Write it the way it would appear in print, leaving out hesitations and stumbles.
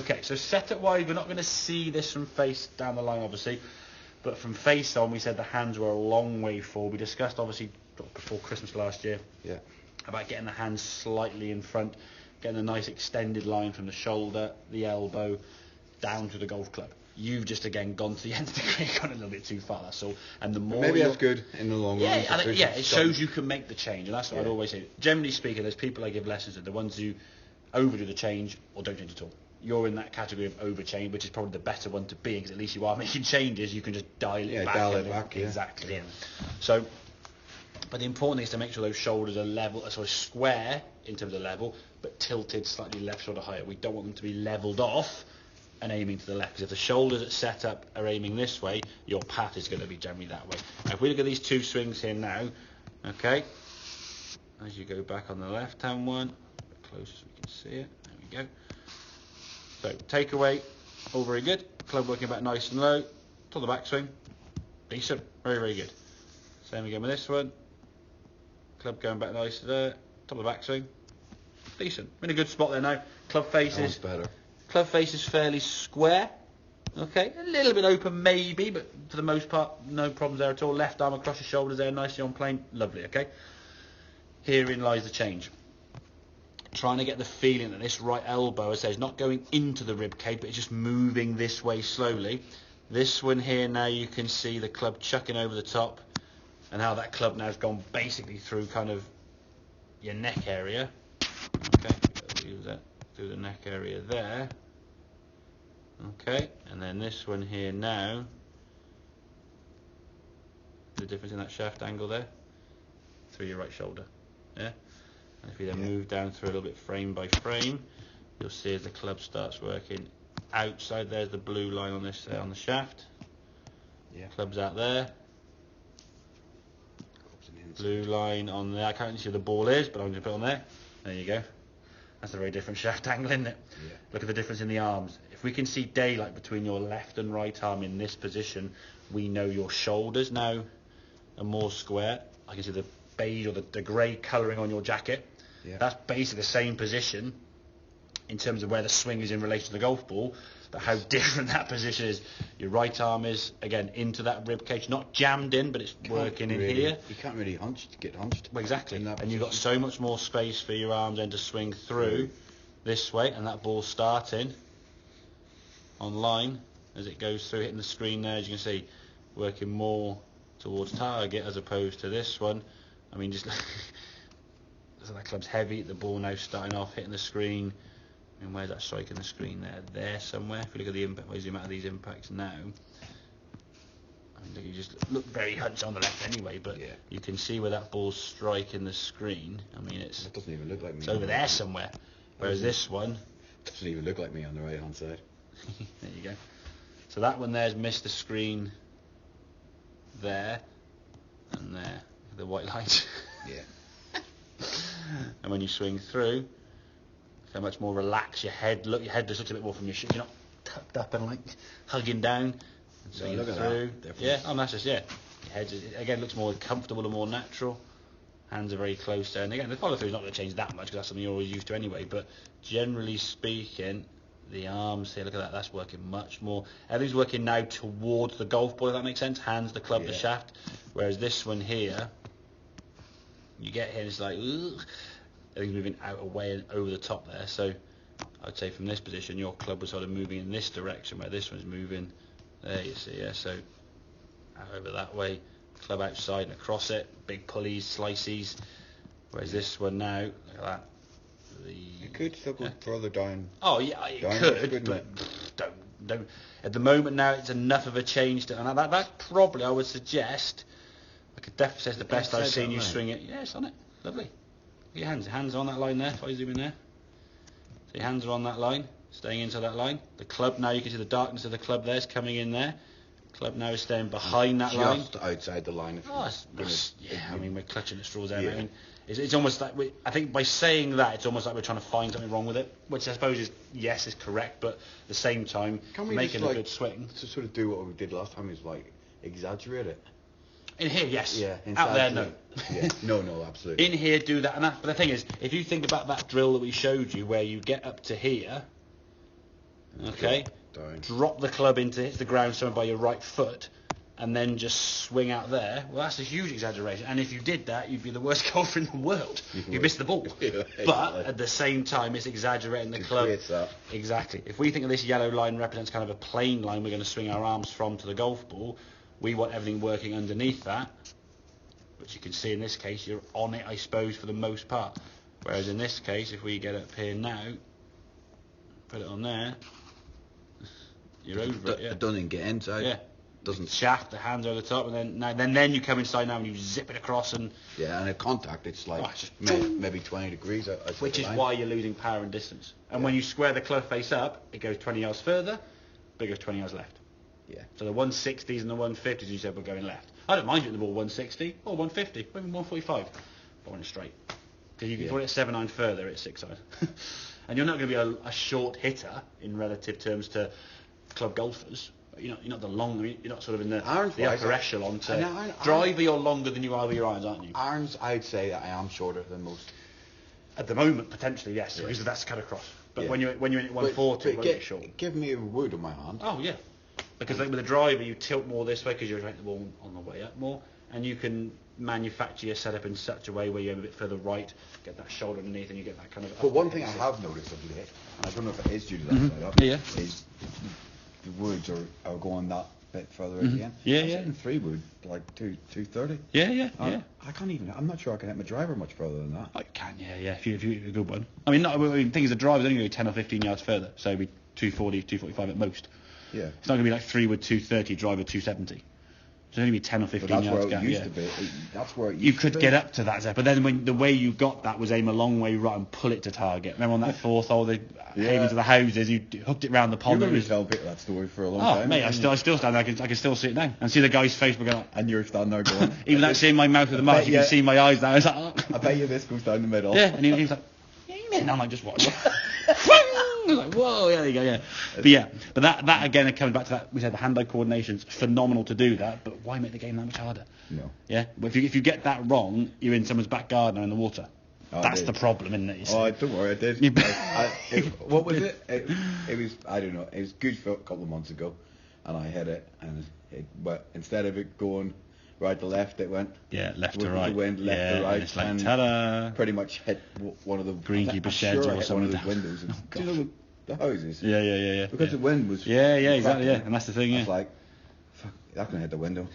Okay, so setup wise, we're not going to see this from face down the line, obviously, but from face on, we said the hands were a long way forward. We discussed, obviously, before Christmas last year, about getting the hands slightly in front, getting a nice extended line from the shoulder, the elbow, down to the golf club. You've just again gone to the nth degree, gone a little bit too far. That's all. And the more maybe that's good in the long run. It shows you can make the change, and that's what I'd always say. Generally speaking, there's people I give lessons to, the ones who overdo the change or don't change at all. You're in that category of over change, which is probably the better one to be, because at least you are making changes. You can just dial it back. Dial it back. Exactly. Yeah. So, but the important thing is to make sure those shoulders are level, sort of square in terms of level, but tilted slightly left shoulder higher. We don't want them to be leveled off and aiming to the left, because if the shoulders at setup are aiming this way, your path is going to be generally that way. Now, if we look at these two swings here now, okay, as you go back on the left hand one, close as we can see it, there we go. So takeaway, all very good. Club working back nice and low. To the backswing, decent, very, very good. Same again with this one. Club going back nice there. Top of the backswing, decent. We're in a good spot there now. Club faces. Better. Club face is fairly square. Okay, a little bit open maybe, but for the most part, no problems there at all. Left arm across your shoulders there, nicely on plane. Lovely, okay? Herein lies the change. Trying to get the feeling that this right elbow, as I say, is not going into the rib cage, but it's just moving this way slowly. This one here now, you can see the club chucking over the top, and how that club now has gone basically through kind of your neck area. Okay, use that. Through the neck area there. Okay, and then this one here now, the difference in that shaft angle there, through your right shoulder. Yeah, and if you then move down through a little bit frame by frame, you'll see as the club starts working outside, there's the blue line on this on the shaft. Club's out there. Blue line on there. I can't see where the ball is, but I'm going to put it on there. There you go. That's a very different shaft angle, isn't it? Yeah. Look at the difference in the arms. If we can see daylight between your left and right arm in this position, we know your shoulders now are more square. I can see the beige or the grey colouring on your jacket. Yeah. That's basically the same position in terms of where the swing is in relation to the golf ball, but how different that position is. Your right arm is, again, into that rib cage, not jammed in, but it's working in here. You can't really get hunched. Well, exactly. And you've got so much more space for your arms then to swing through this way, and that ball starting on line as it goes through, hitting the screen there, as you can see, working more towards target as opposed to this one. I mean, just so that club's heavy, the ball now starting off, hitting the screen. I mean, where's that striking the screen there? There somewhere. If you look at the impact, where's the amount of these impacts now? I mean, look, you just look very hunched on the left anyway, but you can see where that ball's striking the screen. I mean, it doesn't even look like me. It's over there somewhere. Whereas this one doesn't even look like me on the right hand side. There you go. So that one there's missed the screen there and there. The white light. Yeah. And when you swing through, so much more relaxed. Your head just looks a bit more from your shoulder. You're not tucked up and like hugging down. And swinging through. And that's just your head again looks more comfortable and more natural. Hands are very close there. And again, the follow through is not going to change that much because that's something you're always used to anyway. But generally speaking, the arms here, look at that. That's working much more. Everything's working now towards the golf ball. If that makes sense. Hands, the club, the shaft. Whereas this one here, you get here and it's like, ugh. Everything's moving out away and over the top there. So I'd say from this position, your club was sort of moving in this direction, where this one's moving there. You see, so out over that way, club outside and across it, big pulleys, slices. Whereas this one now, look at that. You could still go further down. Oh yeah, you could, but don't. At the moment now, it's enough of a change and that's probably, I would suggest, I could definitely say it's the best I've seen you swing it. Yeah, it's on it. Lovely. Your hands are on that line there. If I zoom in there, so your hands are on that line, staying into that line. The club now, you can see the darkness of the club there is coming in there. Club now is staying behind that line. Just outside the line. I mean, we're clutching at straws there. I mean, it's almost like I think by saying that, it's almost like we're trying to find something wrong with it, which I suppose is correct, but at the same time, making a good swing. To sort of do what we did last time is like exaggerate it. In here, yes. Yeah. Out there, no. Yeah. No, absolutely. In here, do that, but the thing is, if you think about that drill that we showed you, where you get up to here, Okay. Drop the club into hit the ground somewhere by your right foot, and then just swing out there. Well, that's a huge exaggeration. And if you did that, you'd be the worst golfer in the world. You'd miss the ball. But at the same time, it's exaggerating the club. Exactly. If we think of this yellow line represents kind of a plane line we're going to swing our arms from to the golf ball, we want everything working underneath that. Which you can see in this case, you're on it, I suppose, for the most part. Whereas in this case, if we get up here now, put it on there, you're over it. It doesn't get inside. Yeah. Doesn't shaft, the hands over the top, and then you come inside now and you zip it across and... Yeah, and at contact, it's like maybe 20 degrees. Which is why you're losing power and distance. And when you square the club face up, it goes 20 yards further, but it goes 20 yards left. Yeah. So the 160s and the 150s, you said, were going left. I don't mind you at the ball 160 or 150, or even 145, but when it's straight. Because you can put it 7-9 further, it's 6-side. And you're not going to be a short hitter in relative terms to club golfers. You're not the long. You're not sort of in the upper echelon. Driver, you're longer than you are with your irons, aren't you? Irons, I'd say that I am shorter than most. At the moment, potentially, yes, because that's cut across. But when you're in at 140, you're short. Give me a wood on my hand. Oh yeah, because like with a driver, you tilt more this way because you're hitting the ball on the way up more, and you can manufacture your setup in such a way where you have a bit further right, get that shoulder underneath, and you get that kind of. But one thing I have noticed of late, and I don't know if it is due to that setup, is the woods are going that bit further again. Yeah, I was hitting 3 wood like 230. Yeah. I can't even. I'm not sure I can hit my driver much further than that. I can, yeah. If you're a good one. I mean, the thing is, the driver's only going to be 10 or 15 yards further, so it'd be 240, 245 at most. Yeah. It's not going to be like 3 wood 230, driver 270. It's only be 10 or 15 yards gap. That's where it used you to could be. get up to that, but then the way you got that was aim a long way right and pull it to target. Remember on that 4th hole, they came into the houses, you hooked it round the pond. You're going to tell people that story for a long time. Oh, mate, I still stand there. I can still see it now and see the guy's face. We're going. And you're standing there going. Even without seeing my mouth with the mask, you can see my eyes now. It's like, I bet you this goes down the middle. Yeah, and he was like, yeah, you mean? And I'm like, just watch. I was like, whoa, yeah, there you go, yeah. But that again, coming back to that, we said the hand-eye coordination's phenomenal to do that, but why make the game that much harder? No. Yeah? But if you get that wrong, you're in someone's back garden or in the water. Oh, that's the problem, isn't it? Don't worry, I did. What was it? It was, I don't know, it was good for a couple of months ago, and I hit it, and but instead of it going right to left, it went left to right. The wind left to right, and it's like, ta-da! Pretty much hit one of the greenkeeper sheds or something. One of the windows. Do you know the houses? Yeah. Because the wind was. Yeah, exactly. Yeah, and that's the thing. Yeah. It's like, fuck, that can hit the window.